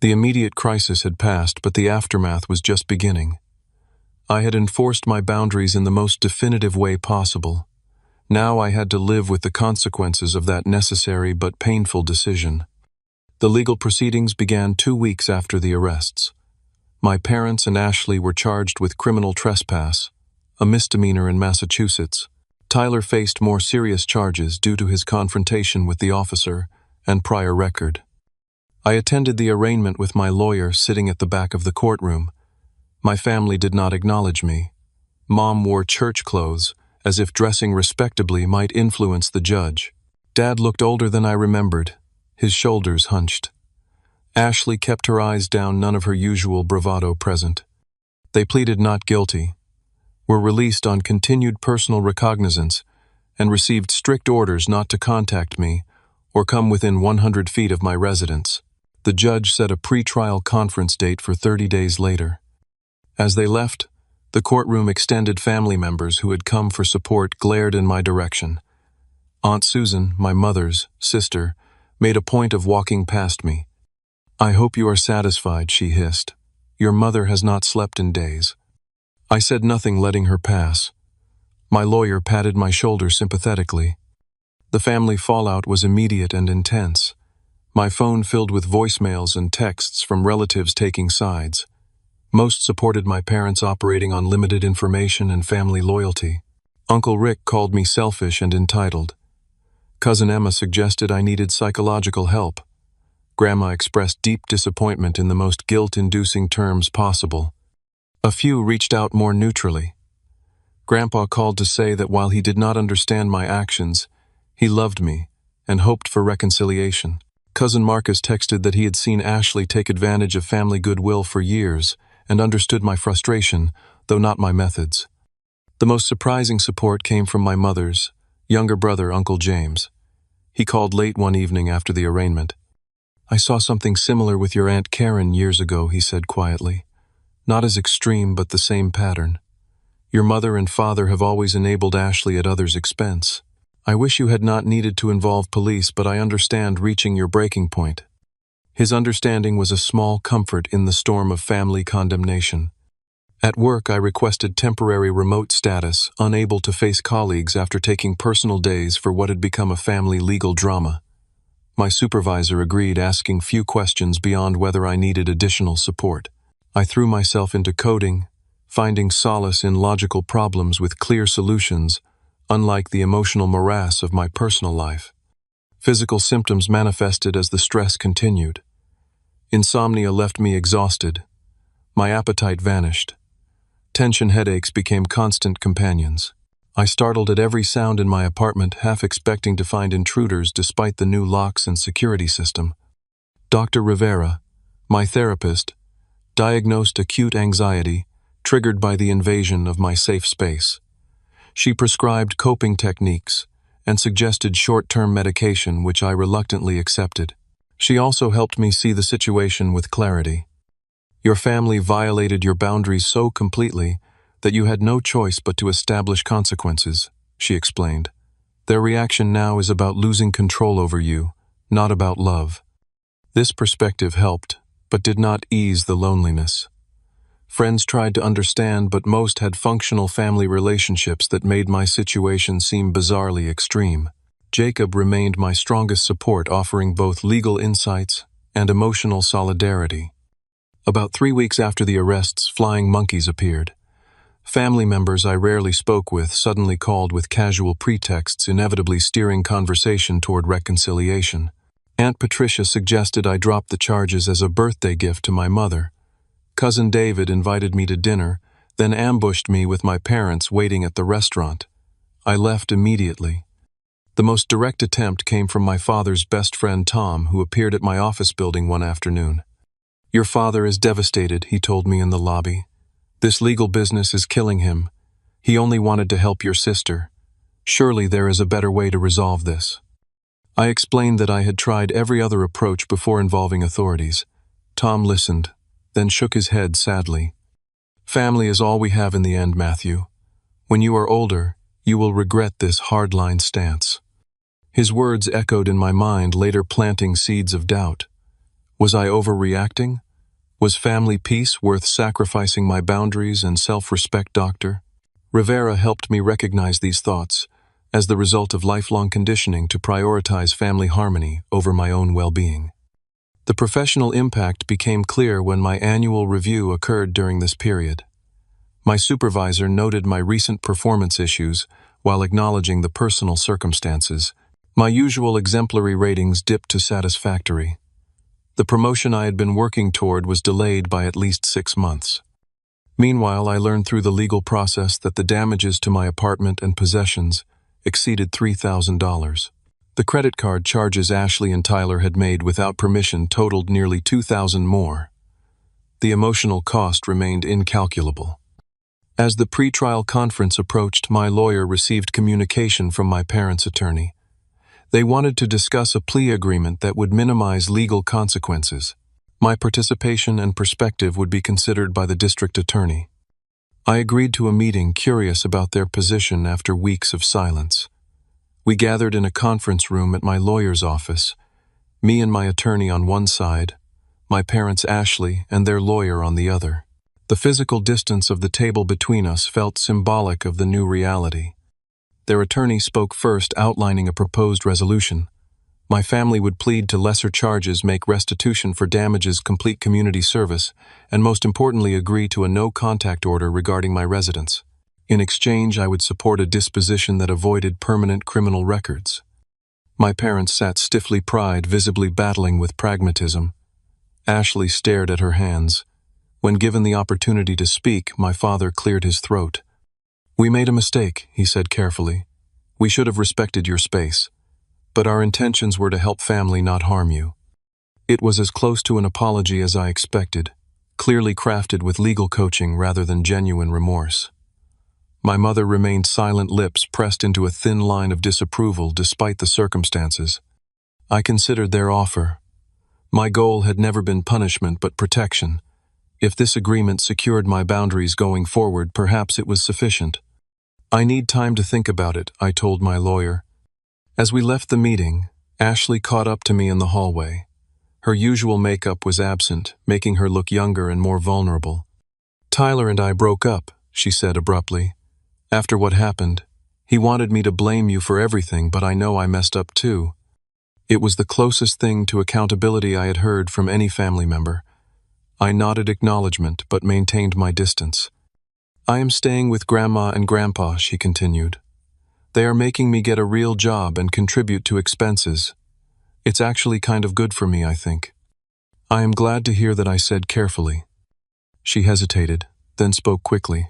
Speaker 1: The immediate crisis had passed, but the aftermath was just beginning. I had enforced my boundaries in the most definitive way possible. Now I had to live with the consequences of that necessary but painful decision. The legal proceedings began 2 weeks after the arrests. My parents and Ashley were charged with criminal trespass, a misdemeanor in Massachusetts. Tyler faced more serious charges due to his confrontation with the officer and prior record. I attended the arraignment with my lawyer sitting at the back of the courtroom. My family did not acknowledge me. Mom wore church clothes, as if dressing respectably might influence the judge. Dad looked older than I remembered, his shoulders hunched. Ashley kept her eyes down, none of her usual bravado present. They pleaded not guilty, were released on continued personal recognizance, and received strict orders not to contact me or come within 100 feet of my residence. The judge set a pre-trial conference date for 30 days later. As they left, the courtroom extended family members who had come for support glared in my direction. Aunt Susan, my mother's sister, made a point of walking past me. "I hope you are satisfied," she hissed. "Your mother has not slept in days." I said nothing, letting her pass. My lawyer patted my shoulder sympathetically. The family fallout was immediate and intense. My phone filled with voicemails and texts from relatives taking sides. Most supported my parents, operating on limited information and family loyalty. Uncle Rick called me selfish and entitled. Cousin Emma suggested I needed psychological help. Grandma expressed deep disappointment in the most guilt-inducing terms possible. A few reached out more neutrally. Grandpa called to say that while he did not understand my actions, he loved me and hoped for reconciliation. Cousin Marcus texted that he had seen Ashley take advantage of family goodwill for years and understood my frustration, though not my methods. The most surprising support came from my mother's younger brother, Uncle James. He called late one evening after the arraignment. "I saw something similar with your Aunt Karen years ago," he said quietly. "Not as extreme, but the same pattern. Your mother and father have always enabled Ashley at others' expense. I wish you had not needed to involve police, but I understand reaching your breaking point." His understanding was a small comfort in the storm of family condemnation. At work, I requested temporary remote status, unable to face colleagues after taking personal days for what had become a family legal drama. My supervisor agreed, asking few questions beyond whether I needed additional support. I threw myself into coding, finding solace in logical problems with clear solutions, unlike the emotional morass of my personal life. Physical symptoms manifested as the stress continued. Insomnia left me exhausted. My appetite vanished. Tension headaches became constant companions. I startled at every sound in my apartment, half expecting to find intruders despite the new locks and security system. Dr. Rivera, my therapist, diagnosed acute anxiety triggered by the invasion of my safe space. She prescribed coping techniques and suggested short-term medication, which I reluctantly accepted. She also helped me see the situation with clarity. "Your family violated your boundaries so completely that you had no choice but to establish consequences," she explained. "Their reaction now is about losing control over you, not about love." This perspective helped, but did not ease the loneliness. Friends tried to understand, but most had functional family relationships that made my situation seem bizarrely extreme. Jacob remained my strongest support, offering both legal insights and emotional solidarity. About 3 weeks after the arrests, flying monkeys appeared. Family members I rarely spoke with suddenly called with casual pretexts, inevitably steering conversation toward reconciliation. Aunt Patricia suggested I drop the charges as a birthday gift to my mother. Cousin David invited me to dinner, then ambushed me with my parents waiting at the restaurant. I left immediately. The most direct attempt came from my father's best friend Tom, who appeared at my office building one afternoon. "Your father is devastated," he told me in the lobby. "This legal business is killing him. He only wanted to help your sister. Surely there is a better way to resolve this." I explained that I had tried every other approach before involving authorities. Tom listened, then shook his head sadly. "Family is all we have in the end, Matthew. When you are older, you will regret this hardline stance." His words echoed in my mind, later planting seeds of doubt. Was I overreacting? Was family peace worth sacrificing my boundaries and self-respect, Doctor? Rivera helped me recognize these thoughts as the result of lifelong conditioning to prioritize family harmony over my own well-being. The professional impact became clear when my annual review occurred during this period. My supervisor noted my recent performance issues while acknowledging the personal circumstances. My usual exemplary ratings dipped to satisfactory. The promotion I had been working toward was delayed by at least 6 months. Meanwhile, I learned through the legal process that the damages to my apartment and possessions exceeded $3,000. The credit card charges Ashley and Tyler had made without permission totaled nearly $2,000 more. The emotional cost remained incalculable. As the pre-trial conference approached, my lawyer received communication from my parents' attorney. They wanted to discuss a plea agreement that would minimize legal consequences. My participation and perspective would be considered by the district attorney. I agreed to a meeting, curious about their position after weeks of silence. We gathered in a conference room at my lawyer's office, me and my attorney on one side, my parents Ashley and their lawyer on the other. The physical distance of the table between us felt symbolic of the new reality. Their attorney spoke first, outlining a proposed resolution. My family would plead to lesser charges, make restitution for damages, complete community service, and most importantly agree to a no-contact order regarding my residence. In exchange, I would support a disposition that avoided permanent criminal records. My parents sat stiffly, pride visibly battling with pragmatism. Ashley stared at her hands. When given the opportunity to speak, my father cleared his throat. "We made a mistake," he said carefully. "We should have respected your space. But our intentions were to help family, not harm you." It was as close to an apology as I expected, clearly crafted with legal coaching rather than genuine remorse. My mother remained silent, lips pressed into a thin line of disapproval despite the circumstances. I considered their offer. My goal had never been punishment but protection. If this agreement secured my boundaries going forward, perhaps it was sufficient. "I need time to think about it," I told my lawyer. As we left the meeting, Ashley caught up to me in the hallway. Her usual makeup was absent, making her look younger and more vulnerable. "Tyler and I broke up," she said abruptly. "After what happened, he wanted me to blame you for everything, but I know I messed up too." It was the closest thing to accountability I had heard from any family member. I nodded acknowledgement, but maintained my distance. "I am staying with Grandma and Grandpa," she continued. "They are making me get a real job and contribute to expenses. It's actually kind of good for me, I think." "I am glad to hear that," I said carefully. She hesitated, then spoke quickly.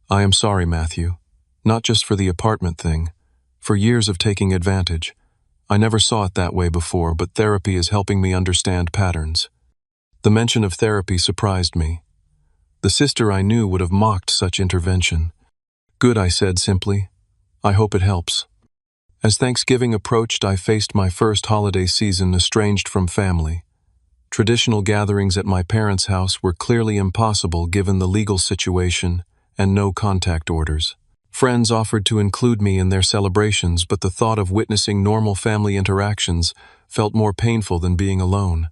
Speaker 1: "I am sorry, Matthew. Not just for the apartment thing. For years of taking advantage. I never saw it that way before, but therapy is helping me understand patterns." The mention of therapy surprised me. The sister I knew would have mocked such intervention. "Good," I said simply. "I hope it helps." As Thanksgiving approached, I faced my first holiday season estranged from family. Traditional gatherings at my parents' house were clearly impossible given the legal situation and no contact orders. Friends offered to include me in their celebrations, but the thought of witnessing normal family interactions felt more painful than being alone.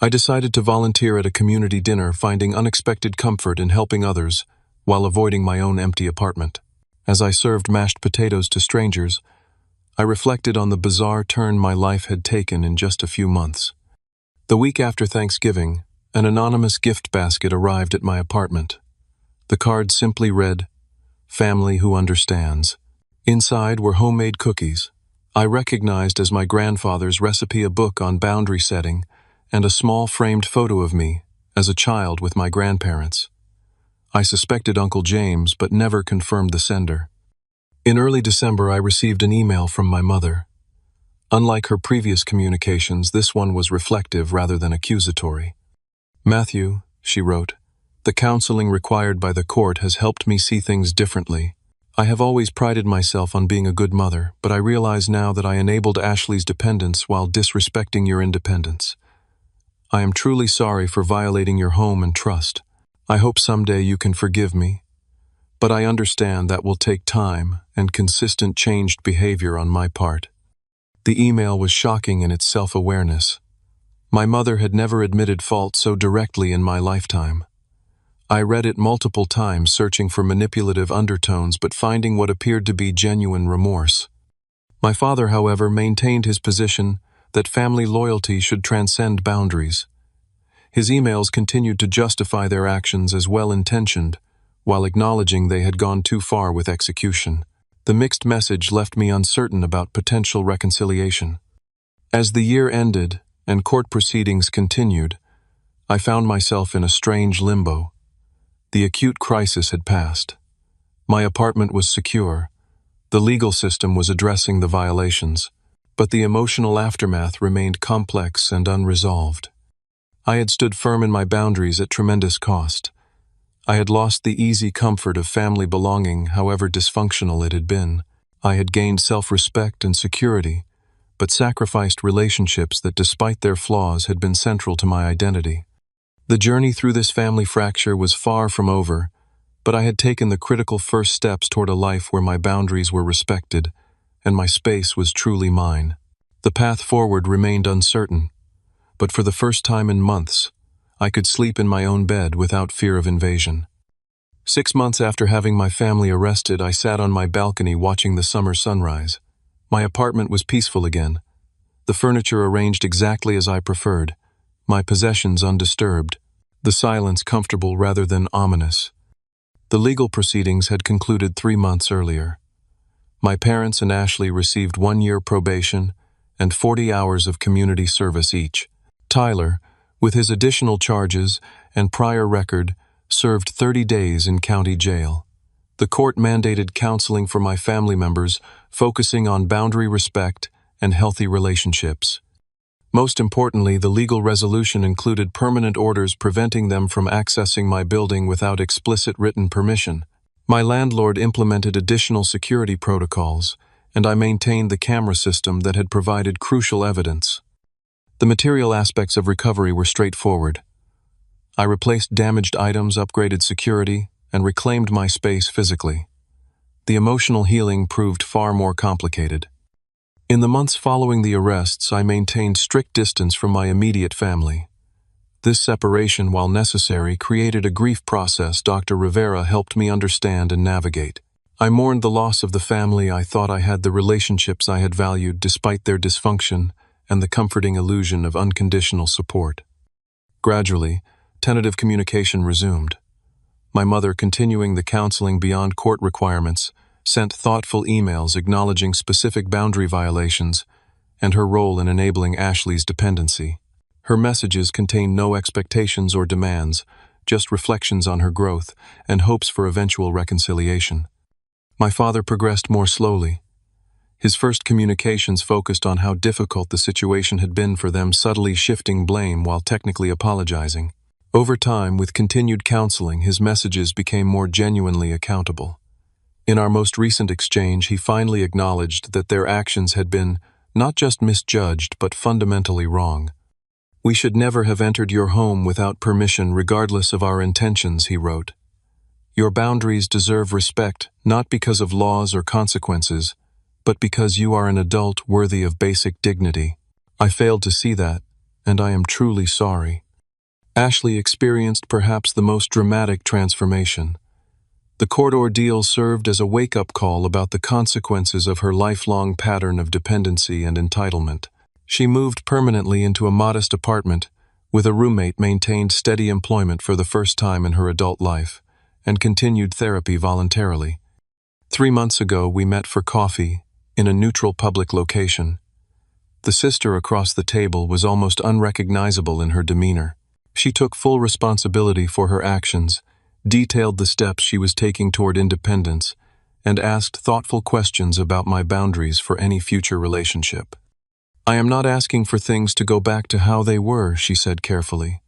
Speaker 1: I decided to volunteer at a community dinner, finding unexpected comfort in helping others while avoiding my own empty apartment. As I served mashed potatoes to strangers, I reflected on the bizarre turn my life had taken in just a few months. The week after Thanksgiving, an anonymous gift basket arrived at my apartment. The card simply read, "Family who understands." Inside were homemade cookies, I recognized as my grandfather's recipe, a book on boundary setting, and a small framed photo of me as a child with my grandparents. I suspected Uncle James, but never confirmed the sender. In early December, I received an email from my mother. Unlike her previous communications, this one was reflective rather than accusatory. "Matthew," she wrote, "the counseling required by the court has helped me see things differently. I have always prided myself on being a good mother, but I realize now that I enabled Ashley's dependence while disrespecting your independence. I am truly sorry for violating your home and trust. I hope someday you can forgive me, but I understand that will take time and consistent changed behavior on my part." The email was shocking in its self-awareness. My mother had never admitted fault so directly in my lifetime. I read it multiple times, searching for manipulative undertones but finding what appeared to be genuine remorse. My father, however, maintained his position that family loyalty should transcend boundaries. His emails continued to justify their actions as well-intentioned, while acknowledging they had gone too far with execution. The mixed message left me uncertain about potential reconciliation. As the year ended and court proceedings continued, I found myself in a strange limbo. The acute crisis had passed. My apartment was secure. The legal system was addressing the violations, but the emotional aftermath remained complex and unresolved. I had stood firm in my boundaries at tremendous cost. I had lost the easy comfort of family belonging, however dysfunctional it had been. I had gained self-respect and security, but sacrificed relationships that, despite their flaws, had been central to my identity. The journey through this family fracture was far from over, but I had taken the critical first steps toward a life where my boundaries were respected and my space was truly mine. The path forward remained uncertain, but for the first time in months, I could sleep in my own bed without fear of invasion. 6 months after having my family arrested, I sat on my balcony watching the summer sunrise. My apartment was peaceful again, the furniture arranged exactly as I preferred, my possessions undisturbed, the silence comfortable rather than ominous. The legal proceedings had concluded 3 months earlier. My parents and Ashley received 1-year probation and 40 hours of community service each. Tyler, with his additional charges and prior record, served 30 days in county jail. The court mandated counseling for my family members, focusing on boundary respect and healthy relationships. Most importantly, the legal resolution included permanent orders preventing them from accessing my building without explicit written permission. My landlord implemented additional security protocols, and I maintained the camera system that had provided crucial evidence. The material aspects of recovery were straightforward. I replaced damaged items, upgraded security, and reclaimed my space physically. The emotional healing proved far more complicated. In the months following the arrests, I maintained strict distance from my immediate family. This separation, while necessary, created a grief process Dr. Rivera helped me understand and navigate. I mourned the loss of the family I thought I had, the relationships I had valued despite their dysfunction, and the comforting illusion of unconditional support. Gradually, tentative communication resumed. My mother, continuing the counseling beyond court requirements, sent thoughtful emails acknowledging specific boundary violations and her role in enabling Ashley's dependency. Her messages contained no expectations or demands, just reflections on her growth and hopes for eventual reconciliation. My father progressed more slowly. His first communications focused on how difficult the situation had been for them, subtly shifting blame while technically apologizing. Over time, with continued counseling, his messages became more genuinely accountable. In our most recent exchange, he finally acknowledged that their actions had been not just misjudged but fundamentally wrong. "We should never have entered your home without permission, regardless of our intentions," he wrote. "Your boundaries deserve respect, not because of laws or consequences, but because you are an adult worthy of basic dignity. I failed to see that, and I am truly sorry." Ashley experienced perhaps the most dramatic transformation. The court ordeal served as a wake-up call about the consequences of her lifelong pattern of dependency and entitlement. She moved permanently into a modest apartment, with a roommate, maintained steady employment for the first time in her adult life, and continued therapy voluntarily. 3 months ago, we met for coffee in a neutral public location. The sister across the table was almost unrecognizable in her demeanor. She took full responsibility for her actions, detailed the steps she was taking toward independence, and asked thoughtful questions about my boundaries for any future relationship. "I am not asking for things to go back to how they were," she said carefully.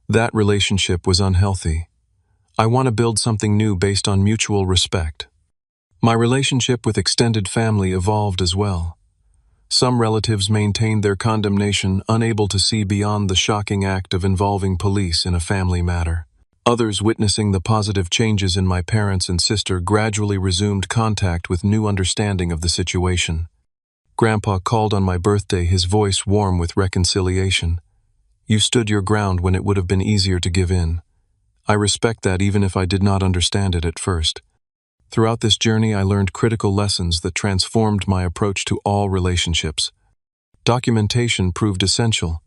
Speaker 1: "That relationship was unhealthy. I want to build something new based on mutual respect." My relationship with extended family evolved as well. Some relatives maintained their condemnation, unable to see beyond the shocking act of involving police in a family matter. Others, witnessing the positive changes in my parents and sister, gradually resumed contact with new understanding of the situation. Grandpa called on my birthday, his voice warm with reconciliation. "You stood your ground when it would have been easier to give in. I respect that, even if I did not understand it at first." Throughout this journey, I learned critical lessons that transformed my approach to all relationships. Documentation proved essential.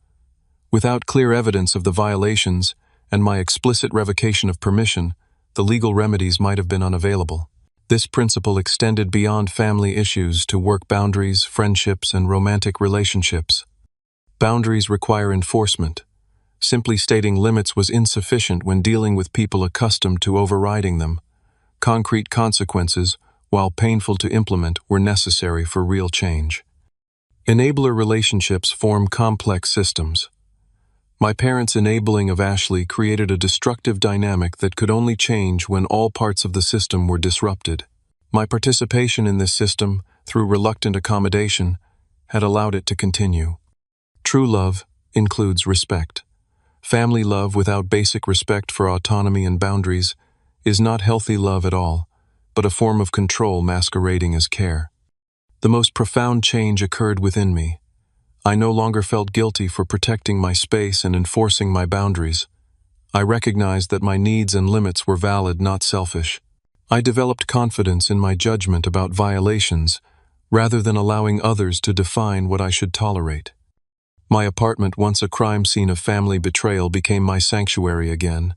Speaker 1: Without clear evidence of the violations and my explicit revocation of permission, the legal remedies might have been unavailable. This principle extended beyond family issues to work boundaries, friendships, and romantic relationships. Boundaries require enforcement. Simply stating limits was insufficient when dealing with people accustomed to overriding them. Concrete consequences, while painful to implement, were necessary for real change. Enabler relationships form complex systems. My parents' enabling of Ashley created a destructive dynamic that could only change when all parts of the system were disrupted. My participation in this system, through reluctant accommodation, had allowed it to continue. True love includes respect. Family love without basic respect for autonomy and boundaries is not healthy love at all, but a form of control masquerading as care. The most profound change occurred within me. I no longer felt guilty for protecting my space and enforcing my boundaries. I recognized that my needs and limits were valid, not selfish. I developed confidence in my judgment about violations, rather than allowing others to define what I should tolerate. My apartment, once a crime scene of family betrayal, became my sanctuary again.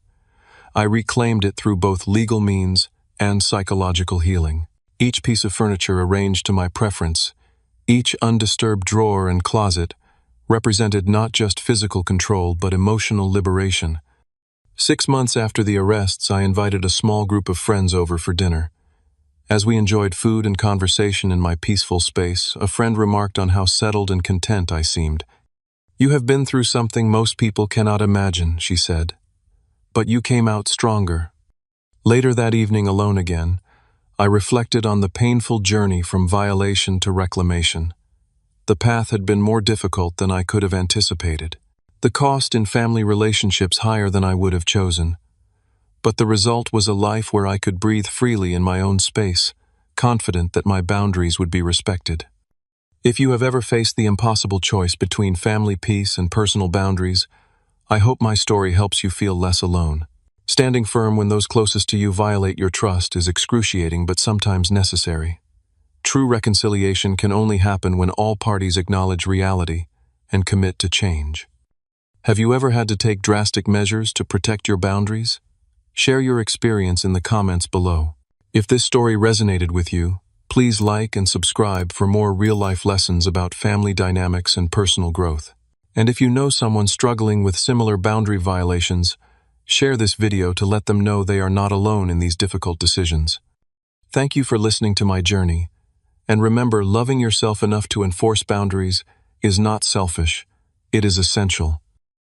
Speaker 1: I reclaimed it through both legal means and psychological healing. Each piece of furniture arranged to my preference, each undisturbed drawer and closet, represented not just physical control but emotional liberation. 6 months after the arrests, I invited a small group of friends over for dinner. As we enjoyed food and conversation in my peaceful space, a friend remarked on how settled and content I seemed. "You have been through something most people cannot imagine," she said. "But you came out stronger." Later that evening, alone again, I reflected on the painful journey from violation to reclamation. The path had been more difficult than I could have anticipated. The cost in family relationships higher than I would have chosen. But the result was a life where I could breathe freely in my own space, confident that my boundaries would be respected. If you have ever faced the impossible choice between family peace and personal boundaries, I hope my story helps you feel less alone. Standing firm when those closest to you violate your trust is excruciating but sometimes necessary. True reconciliation can only happen when all parties acknowledge reality and commit to change. Have you ever had to take drastic measures to protect your boundaries? Share your experience in the comments below. If this story resonated with you, please like and subscribe for more real-life lessons about family dynamics and personal growth. And if you know someone struggling with similar boundary violations, share this video to let them know they are not alone in these difficult decisions. Thank you for listening to my journey. And remember, loving yourself enough to enforce boundaries is not selfish, it is essential.